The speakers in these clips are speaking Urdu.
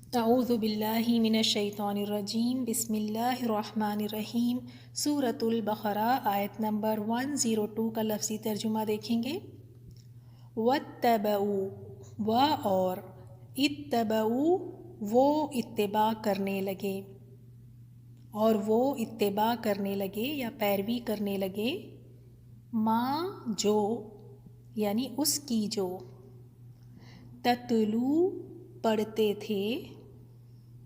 اعوذ باللہ من الشیطان الرجیم بسم اللہ الرحمن الرحیم سورۃ البقرہ آیت نمبر 102 کا لفظی ترجمہ دیکھیں گے۔ وَاتَّبَعُوا و اور اتبعوا وہ اتباع کرنے لگے، اور وہ اتباع کرنے لگے یا پیروی کرنے لگے، ما جو یعنی اس کی جو، تتلو پڑھتے تھے،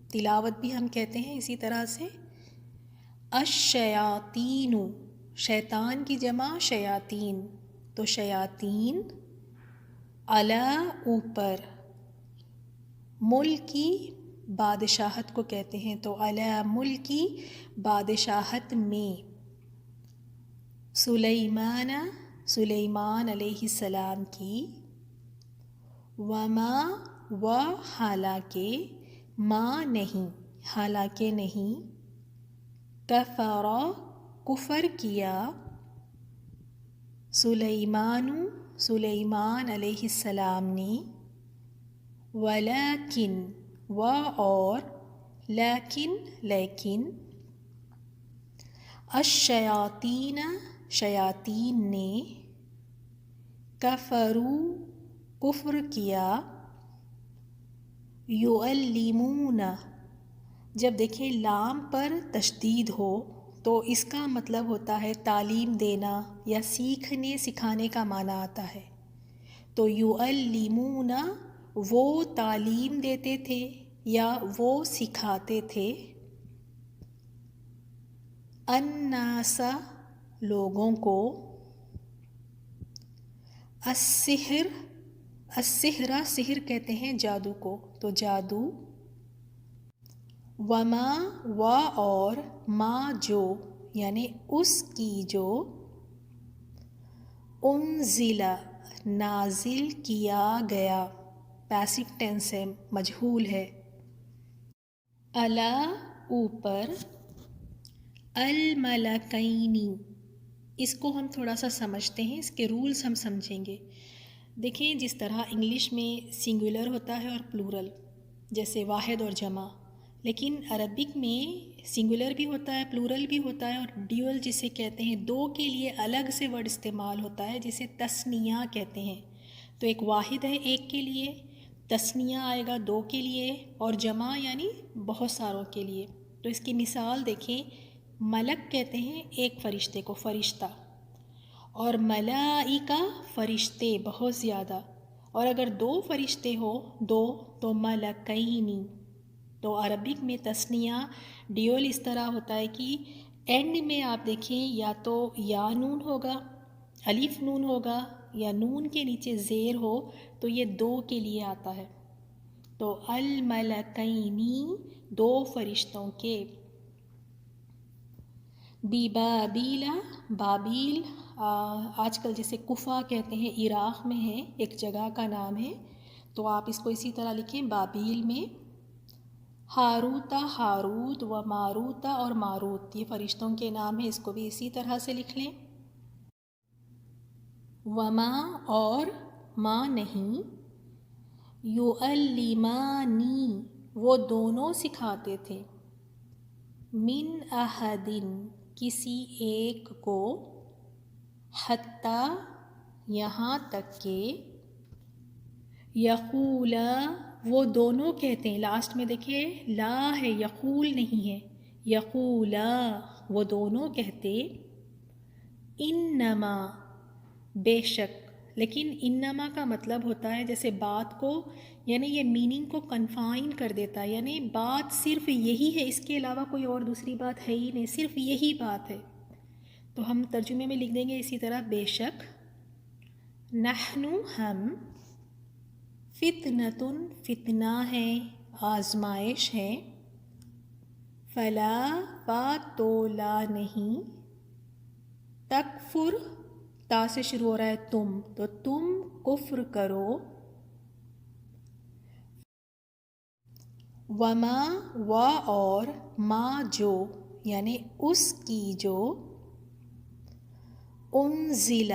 تلاوت بھی ہم کہتے ہیں اسی طرح سے، الشیاطین شیطان کی جمع شیاطین، تو شیاطین، علی اوپر، ملکی بادشاہت کو کہتے ہیں، تو علی ملکی بادشاہت میں، سلیمان علیہ السلام کی، وما و حالانکہ، ما نہیں حالانکہ نہیں، کفر کفر کیا، سلیمان علیہ السلام نے، ولیکن و اور لیکن الشیاطین شیاطین نے، کفروا کفر کیا، یعلمون جب دیکھیں لام پر تشدید ہو تو اس کا مطلب ہوتا ہے تعلیم دینا یا سیکھنے سکھانے کا معنی آتا ہے، تو یعلمون وہ تعلیم دیتے تھے یا وہ سکھاتے تھے، الناس لوگوں کو، سحر کہتے ہیں جادو کو، تو جادو، وما و اور ما جو یعنی اس کی جو، انزل نازل کیا گیا، پیسو ٹینس ہے مجہول ہے، الا اوپر، الملکینی اس کو ہم تھوڑا سا سمجھتے ہیں، اس کے رولز ہم سمجھیں گے۔ دیکھیں جس طرح انگلش میں سنگولر ہوتا ہے اور پلورل، جیسے واحد اور جمع، لیکن عربک میں سنگولر بھی ہوتا ہے، پلورل بھی ہوتا ہے، اور ڈیول جسے کہتے ہیں دو کے لیے الگ سے ورڈ استعمال ہوتا ہے جسے تثنیہ کہتے ہیں، تو ایک واحد ہے ایک کے لیے، تثنیہ آئے گا دو کے لیے، اور جمع یعنی بہت ساروں کے لیے۔ تو اس کی مثال دیکھیں، ملک کہتے ہیں ایک فرشتے کو، فرشتہ، اور ملائکہ فرشتے بہت زیادہ، اور اگر دو فرشتے ہو دو تو ملکینی۔ تو عربک میں تثنیہ ڈیول اس طرح ہوتا ہے کہ اینڈ میں آپ دیکھیں یا تو یا نون ہوگا، الف نون ہوگا، یا نون کے نیچے زیر ہو تو یہ دو کے لیے آتا ہے، تو الملکینی دو فرشتوں کے، بابیل بابیل آج کل جسے کوفہ کہتے ہیں عراق میں ہے، ایک جگہ کا نام ہے، تو آپ اس کو اسی طرح لکھیں بابیل میں، ہاروتا ہاروت و ماروتا اور ماروت یہ فرشتوں کے نام ہیں، اس کو بھی اسی طرح سے لکھ لیں، وما اور ما نہیں، یعلمانی وہ دونوں سکھاتے تھے، من احدن کسی ایک کو، حتیٰ یہاں تک کہ، یقولا وہ دونوں کہتے ہیں، لاسٹ میں دیکھیں لا ہے یقول نہیں ہے، یقولا وہ دونوں کہتے، انما بے شک، لیکن انما کا مطلب ہوتا ہے جیسے بات کو، یعنی یہ میننگ کو کنفائن کر دیتا ہے، یعنی بات صرف یہی ہے، اس کے علاوہ کوئی اور دوسری بات ہے ہی نہیں، صرف یہی بات ہے، تو ہم ترجمے میں لکھ دیں گے اسی طرح، بے شک، نحن ہم، فتنتن فتنہ ہے، آزمائش ہے، فلا تو لا نہیں، تکفر تا سے شروع ہو رہا ہے تم، تو تم کفر کرو، وما و اور ما جو یعنی اس کی جو، انزل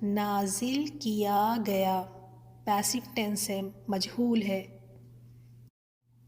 نازل کیا گیا، پیسو ٹینس ہے مجہول ہے،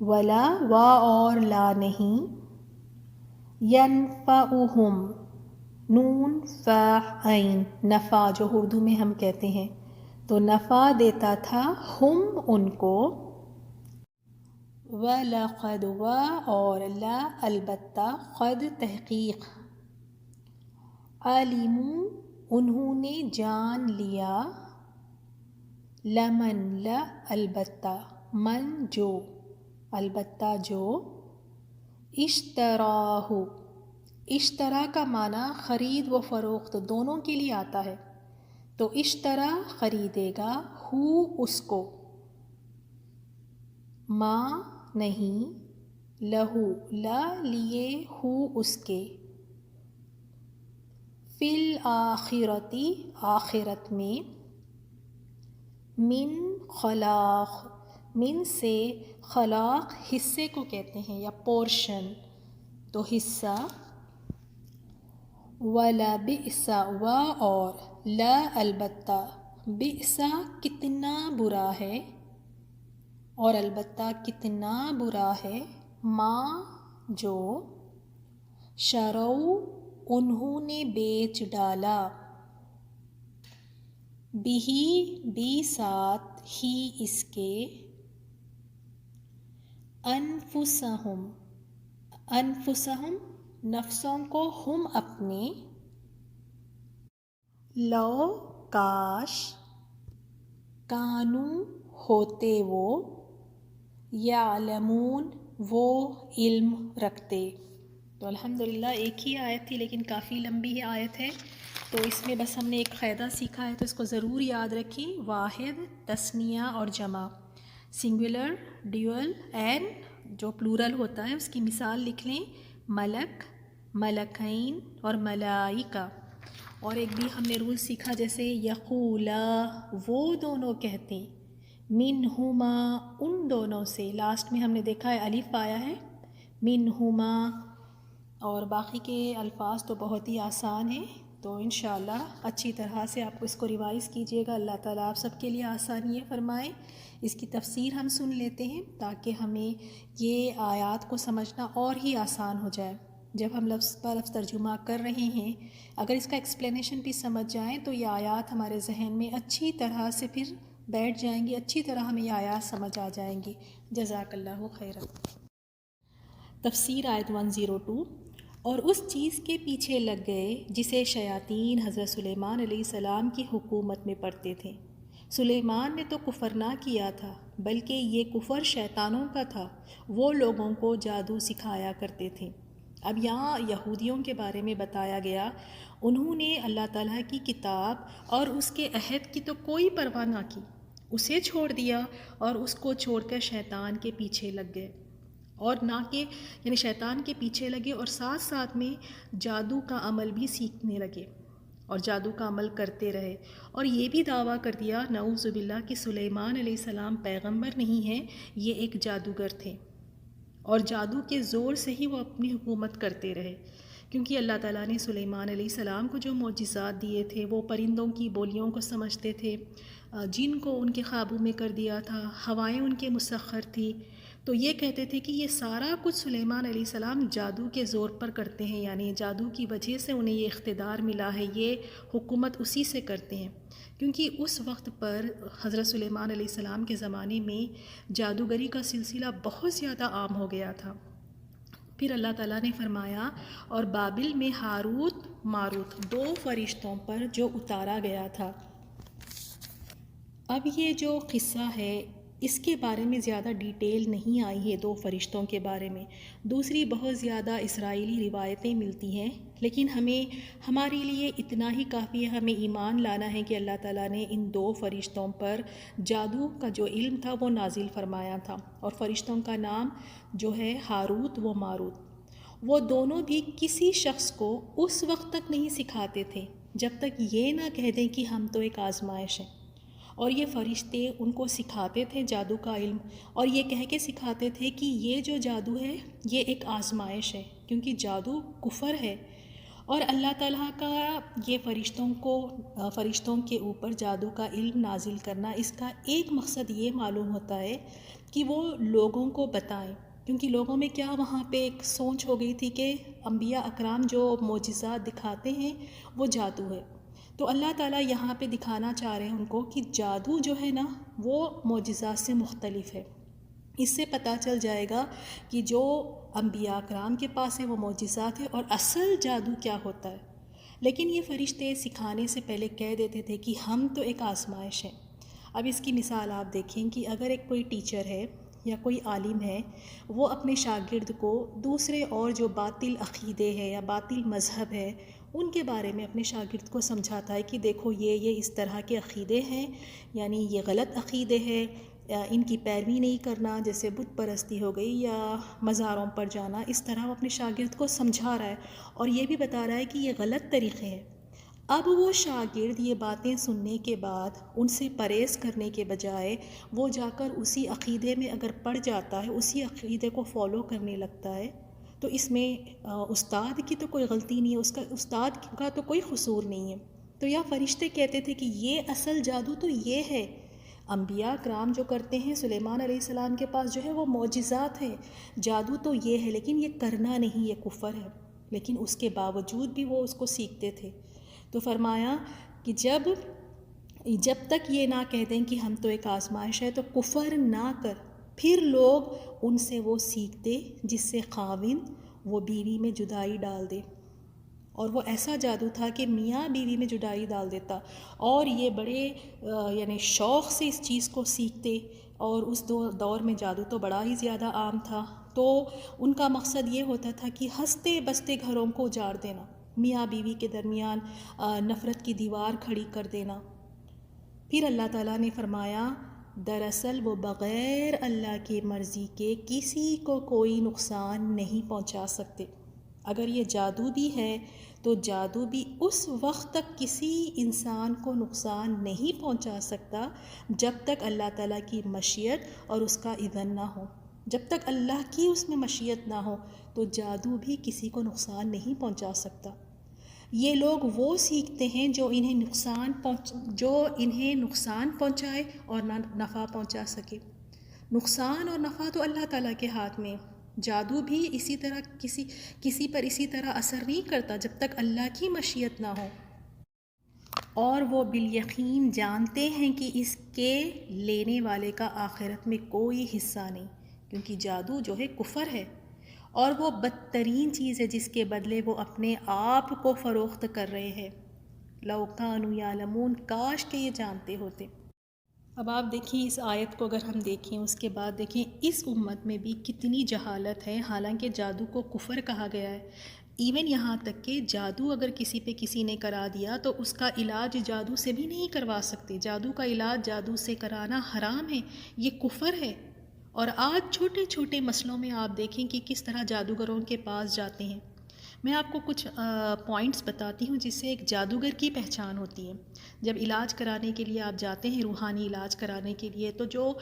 ولا وا اور لا نہیں، ینفعہم نون فا عین نفع جو اردو میں ہم کہتے ہیں، تو نفع دیتا تھا ہم ان کو، وَلَقَدْ و اور لا البتہ، قد تحقیق، علموا انہوں نے جان لیا، لمن لا البتہ، من جو، البتہ جو، اشتراہ، اشترا کا معنی خرید و فروخت دونوں کے لیے آتا ہے، تو اشترا خریدے گا، ہو اس کو، ما نہیں، لہو لا لیے، ہو اس کے، فی الآخرتی آخرت میں، من خلاق، من سے خلاق حصے کو کہتے ہیں یا پورشن، تو حصہ، وَلَبِئْسَ و اور لا البتہ، بئس کتنا برا ہے، اور البتہ کتنا برا ہے، ما جو، شرو انہوں نے بیچ ڈالا، بھی بھی ساتھ، ہی اس کے، انفسہم، انفسہم نفسوں کو، ہم اپنے، لو کاش، کانو ہوتے وہ، یعلمون وہ علم رکھتے۔ تو الحمدللہ ایک ہی آیت تھی لیکن کافی لمبی آیت ہے، تو اس میں بس ہم نے ایک قاعدہ سیکھا ہے، تو اس کو ضرور یاد رکھیں، واحد، تثنیہ اور جمع، سنگولر، ڈیول اینڈ جو پلورل ہوتا ہے اس کی مثال لکھ لیں، ملک، ملکین اور ملائکہ۔ اور ایک بھی ہم نے رول سیکھا جیسے یقولا وہ دونوں کہتے، منہما ان دونوں سے، لاسٹ میں ہم نے دیکھا ہے الف آیا ہے، منہما، اور باقی کے الفاظ تو بہت ہی آسان ہیں، تو انشاءاللہ اچھی طرح سے آپ کو اس کو ریوائز کیجیے گا، اللہ تعالیٰ آپ سب کے لیے آسانیاں فرمائیں۔ اس کی تفسیر ہم سن لیتے ہیں تاکہ ہمیں یہ آیات کو سمجھنا اور ہی آسان ہو جائے، جب ہم لفظ پر لفظ ترجمہ کر رہے ہیں اگر اس کا ایکسپلینیشن بھی سمجھ جائیں تو یہ آیات ہمارے ذہن میں اچھی طرح سے پھر بیٹھ جائیں گی، اچھی طرح ہمیں یہ آیات سمجھ آ جائیں گی۔ جزاک اللہ خیرا۔ تفسیر آیت 102، اور اس چیز کے پیچھے لگ گئے جسے شیاطین حضرت سلیمان علیہ السلام کی حکومت میں پڑھتے تھے۔ سلیمان نے تو کفر نہ کیا تھا بلکہ یہ کفر شیطانوں کا تھا، وہ لوگوں کو جادو سکھایا کرتے تھے۔ اب یہاں یہودیوں کے بارے میں بتایا گیا، انہوں نے اللہ تعالیٰ کی کتاب اور اس کے عہد کی تو کوئی پرواہ نہ کی، اسے چھوڑ دیا اور اس کو چھوڑ کر شیطان کے پیچھے لگ گئے، اور نہ کہ یعنی شیطان کے پیچھے لگے اور ساتھ ساتھ میں جادو کا عمل بھی سیکھنے لگے اور جادو کا عمل کرتے رہے، اور یہ بھی دعویٰ کر دیا نعوذ باللہ کہ سلیمان علیہ السلام پیغمبر نہیں ہیں، یہ ایک جادوگر تھے، اور جادو کے زور سے ہی وہ اپنی حکومت کرتے رہے، کیونکہ اللہ تعالیٰ نے سلیمان علیہ السلام کو جو معجزات دیے تھے، وہ پرندوں کی بولیوں کو سمجھتے تھے، جن کو ان کے قابو میں کر دیا تھا، ہوائیں ان کے مسخر تھی، تو یہ کہتے تھے کہ یہ سارا کچھ سلیمان علیہ السلام جادو کے زور پر کرتے ہیں، یعنی جادو کی وجہ سے انہیں یہ اقتدار ملا ہے، یہ حکومت اسی سے کرتے ہیں، کیونکہ اس وقت پر حضرت سلیمان علیہ السلام کے زمانے میں جادوگری کا سلسلہ بہت زیادہ عام ہو گیا تھا۔ پھر اللہ تعالیٰ نے فرمایا، اور بابل میں ہاروت ماروت 2 فرشتوں پر جو اتارا گیا تھا۔ اب یہ جو قصہ ہے اس کے بارے میں زیادہ ڈیٹیل نہیں آئی ہے 2 فرشتوں کے بارے میں، دوسری بہت زیادہ اسرائیلی روایتیں ملتی ہیں، لیکن ہمارے لیے اتنا ہی کافی ہے، ہمیں ایمان لانا ہے کہ اللہ تعالیٰ نے ان 2 فرشتوں پر جادو کا جو علم تھا وہ نازل فرمایا تھا، اور فرشتوں کا نام جو ہے ہاروت و ماروت۔ وہ دونوں بھی کسی شخص کو اس وقت تک نہیں سکھاتے تھے جب تک یہ نہ کہہ دیں کہ ہم تو ایک آزمائش ہیں، اور یہ فرشتے ان کو سکھاتے تھے جادو کا علم، اور یہ کہہ کے سکھاتے تھے کہ یہ جو جادو ہے یہ ایک آزمائش ہے، کیونکہ جادو کفر ہے، اور اللہ تعالیٰ کا یہ فرشتوں کے اوپر جادو کا علم نازل کرنا، اس کا ایک مقصد یہ معلوم ہوتا ہے کہ وہ لوگوں کو بتائیں، کیونکہ لوگوں میں کیا وہاں پہ ایک سوچ ہو گئی تھی کہ انبیاء اکرام جو معجزات دکھاتے ہیں وہ جادو ہے۔ تو اللہ تعالیٰ یہاں پہ دکھانا چاہ رہے ہیں ان کو کہ جادو جو ہے نا وہ معجزات سے مختلف ہے۔ اس سے پتہ چل جائے گا کہ جو انبیاء اکرام کے پاس ہے وہ معجزات ہے اور اصل جادو کیا ہوتا ہے۔ لیکن یہ فرشتے سکھانے سے پہلے کہہ دیتے تھے کہ ہم تو ایک آزمائش ہیں۔ اب اس کی مثال آپ دیکھیں کہ اگر ایک کوئی ٹیچر ہے یا کوئی عالم ہے، وہ اپنے شاگرد کو دوسرے اور جو باطل عقیدے ہے یا باطل مذہب ہے ان کے بارے میں اپنے شاگرد کو سمجھاتا ہے کہ دیکھو یہ اس طرح کے عقیدے ہیں، یعنی یہ غلط عقیدے ہیں، ان کی پیروی نہیں کرنا، جیسے بت پرستی ہو گئی یا مزاروں پر جانا، اس طرح وہ اپنے شاگرد کو سمجھا رہا ہے اور یہ بھی بتا رہا ہے کہ یہ غلط طریقے ہیں۔ اب وہ شاگرد یہ باتیں سننے کے بعد ان سے پرہیز کرنے کے بجائے وہ جا کر اسی عقیدے میں اگر پڑ جاتا ہے، اسی عقیدے کو فالو کرنے لگتا ہے، تو اس میں استاد کی تو کوئی غلطی نہیں ہے، اس کا استاد کا تو کوئی قصور نہیں ہے۔ تو یا فرشتے کہتے تھے کہ یہ اصل جادو تو یہ ہے، انبیاء کرام جو کرتے ہیں، سلیمان علیہ السلام کے پاس جو ہے وہ معجزات ہیں، جادو تو یہ ہے، لیکن یہ کرنا نہیں، یہ کفر ہے۔ لیکن اس کے باوجود بھی وہ اس کو سیکھتے تھے۔ تو فرمایا کہ جب تک یہ نہ کہہ دیں کہ ہم تو ایک آزمائش ہے، تو کفر نہ کر، پھر لوگ ان سے وہ سیکھتے جس سے خاوند وہ بیوی میں جدائی ڈال دے۔ اور وہ ایسا جادو تھا کہ میاں بیوی میں جدائی ڈال دیتا، اور یہ بڑے یعنی شوق سے اس چیز کو سیکھتے، اور اس دور میں جادو تو بڑا ہی زیادہ عام تھا۔ تو ان کا مقصد یہ ہوتا تھا کہ ہنستے بستے گھروں کو اجاڑ دینا، میاں بیوی کے درمیان نفرت کی دیوار کھڑی کر دینا۔ پھر اللہ تعالیٰ نے فرمایا دراصل وہ بغیر اللہ کی مرضی کے کسی کو کوئی نقصان نہیں پہنچا سکتے۔ اگر یہ جادو بھی ہے تو جادو بھی اس وقت تک کسی انسان کو نقصان نہیں پہنچا سکتا جب تک اللہ تعالیٰ کی مشیت اور اس کا اذن نہ ہو۔ جب تک اللہ کی اس میں مشیت نہ ہو تو جادو بھی کسی کو نقصان نہیں پہنچا سکتا۔ یہ لوگ وہ سیکھتے ہیں جو انہیں نقصان پہنچائے اور نہ نفع پہنچا سکے۔ نقصان اور نفع تو اللہ تعالیٰ کے ہاتھ میں۔ جادو بھی اسی طرح کسی پر اسی طرح اثر نہیں کرتا جب تک اللہ کی مشیت نہ ہو، اور وہ بالیقین جانتے ہیں کہ اس کے لینے والے کا آخرت میں کوئی حصہ نہیں، کیونکہ جادو جو ہے کفر ہے، اور وہ بدترین چیز ہے جس کے بدلے وہ اپنے آپ کو فروخت کر رہے ہیں۔ لو کانوا یعلمون، کاش کہ یہ جانتے ہوتے۔ اب آپ دیکھیں اس آیت کو، اگر ہم دیکھیں اس کے بعد دیکھیں اس امت میں بھی کتنی جہالت ہے، حالانکہ جادو کو کفر کہا گیا ہے۔ ایون یہاں تک کہ جادو اگر کسی نے کرا دیا تو اس کا علاج جادو سے بھی نہیں کروا سکتے، جادو کا علاج جادو سے کرانا حرام ہے، یہ کفر ہے۔ اور آج چھوٹے چھوٹے مسئلوں میں آپ دیکھیں کہ کس طرح جادوگروں کے پاس جاتے ہیں۔ میں آپ کو کچھ پوائنٹس بتاتی ہوں جس سے ایک جادوگر کی پہچان ہوتی ہے۔ جب علاج کرانے کے لیے آپ جاتے ہیں، روحانی علاج کرانے کے لیے، تو جو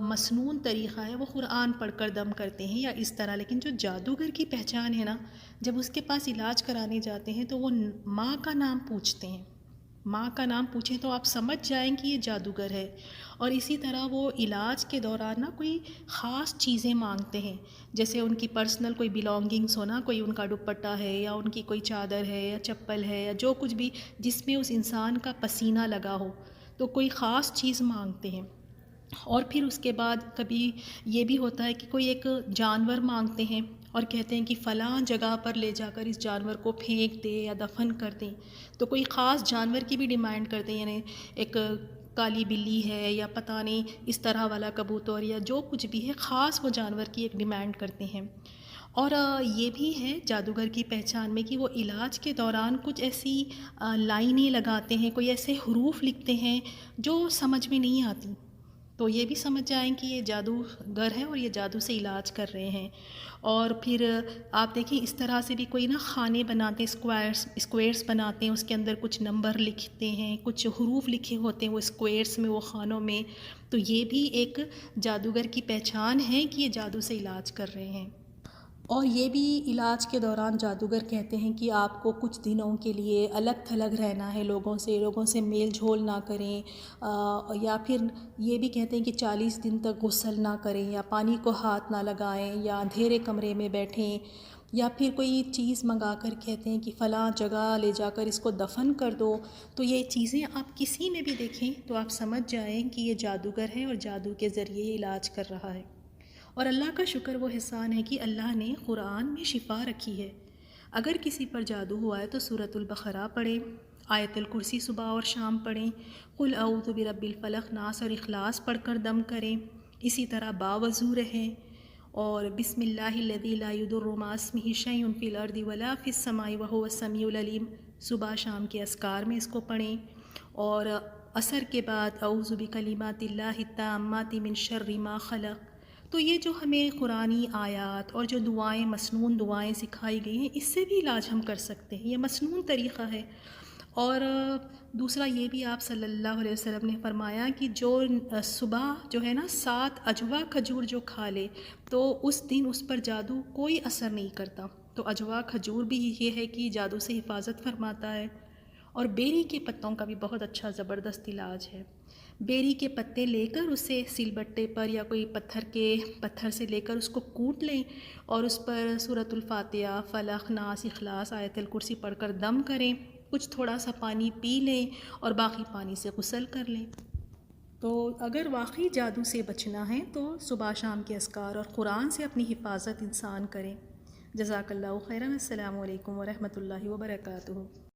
مسنون طریقہ ہے وہ قرآن پڑھ کر دم کرتے ہیں یا اس طرح، لیکن جو جادوگر کی پہچان ہے نا، جب اس کے پاس علاج کرانے جاتے ہیں تو وہ ماں کا نام پوچھتے ہیں۔ ماں کا نام پوچھیں تو آپ سمجھ جائیں کہ یہ جادوگر ہے۔ اور اسی طرح وہ علاج کے دوران نا کوئی خاص چیزیں مانگتے ہیں، جیسے ان کی پرسنل کوئی بلانگنگس ہونا، کوئی ان کا دوپٹہ ہے یا ان کی کوئی چادر ہے یا چپل ہے یا جو کچھ بھی جس میں اس انسان کا پسینہ لگا ہو، تو کوئی خاص چیز مانگتے ہیں۔ اور پھر اس کے بعد کبھی یہ بھی ہوتا ہے کہ کوئی ایک جانور مانگتے ہیں اور کہتے ہیں کہ فلاں جگہ پر لے جا کر اس جانور کو پھینک دے یا دفن کر دیں، تو کوئی خاص جانور کی بھی ڈیمانڈ کرتے ہیں، یعنی ایک کالی بلی ہے یا پتہ نہیں اس طرح والا کبوتر یا جو کچھ بھی ہے، خاص وہ جانور کی ایک ڈیمانڈ کرتے ہیں۔ اور یہ بھی ہے جادوگر کی پہچان میں کہ وہ علاج کے دوران کچھ ایسی لائنیں لگاتے ہیں، کوئی ایسے حروف لکھتے ہیں جو سمجھ میں نہیں آتی، تو یہ بھی سمجھ جائیں کہ یہ جادوگر ہے اور یہ جادو سے علاج کر رہے ہیں۔ اور پھر آپ دیکھیں اس طرح سے بھی کوئی نا خانے بناتے ہیں، اسکوائرس بناتے ہیں، اس کے اندر کچھ نمبر لکھتے ہیں، کچھ حروف لکھے ہوتے ہیں وہ اسکوائرس میں، وہ خانوں میں، تو یہ بھی ایک جادوگر کی پہچان ہے کہ یہ جادو سے علاج کر رہے ہیں۔ اور یہ بھی علاج کے دوران جادوگر کہتے ہیں کہ آپ کو کچھ دنوں کے لیے الگ تھلگ رہنا ہے لوگوں سے میل جھول نہ کریں، یا پھر یہ بھی کہتے ہیں کہ 40 دن تک غسل نہ کریں یا پانی کو ہاتھ نہ لگائیں یا اندھیرے کمرے میں بیٹھیں، یا پھر کوئی چیز منگا کر کہتے ہیں کہ فلاں جگہ لے جا کر اس کو دفن کر دو۔ تو یہ چیزیں آپ کسی میں بھی دیکھیں تو آپ سمجھ جائیں کہ یہ جادوگر ہے اور جادو کے ذریعے یہ علاج کر رہا ہے۔ اور اللہ کا شکر و احسان ہے کہ اللہ نے قرآن میں شفا رکھی ہے۔ اگر کسی پر جادو ہوا ہے تو سورۃ البقرہ پڑھیں، آیت الکرسی صبح اور شام پڑھیں، قل اعوذ برب الفلق، ناس اور اخلاص پڑھ کر دم کریں، اسی طرح باوضو رہیں، اور بسم اللہ الذی لا یضر مع اسمہ شیء فی الارض ولا فی السماء وہو السمیع العلیم، صبح شام کے اذکار میں اس کو پڑھیں، اور عصر کے بعد اعوذ بکلمات اللہ التامات من شر ما خلق۔ تو یہ جو ہمیں قرآنی آیات اور جو دعائیں مسنون دعائیں سکھائی گئی ہیں، اس سے بھی علاج ہم کر سکتے ہیں، یہ مسنون طریقہ ہے۔ اور دوسرا یہ بھی آپ صلی اللہ علیہ وسلم نے فرمایا کہ جو صبح جو ہے نا 7 اجوا کھجور جو کھا لے تو اس دن اس پر جادو کوئی اثر نہیں کرتا۔ تو اجوا کھجور بھی یہ ہے کہ جادو سے حفاظت فرماتا ہے۔ اور بیری کے پتوں کا بھی بہت اچھا زبردست علاج ہے۔ بیری کے پتے لے کر اسے سل بٹے پر یا کوئی پتھر سے لے کر اس کو کوٹ لیں اور اس پر سورۃ الفاتحہ، فلق، ناس، اخلاص، آیت الکرسی پڑھ کر دم کریں، کچھ تھوڑا سا پانی پی لیں اور باقی پانی سے غسل کر لیں۔ تو اگر واقعی جادو سے بچنا ہے تو صبح شام کے اذکار اور قرآن سے اپنی حفاظت انسان کریں۔ جزاک اللہ خیرا۔ السلام علیکم ورحمۃ اللہ وبرکاتہ۔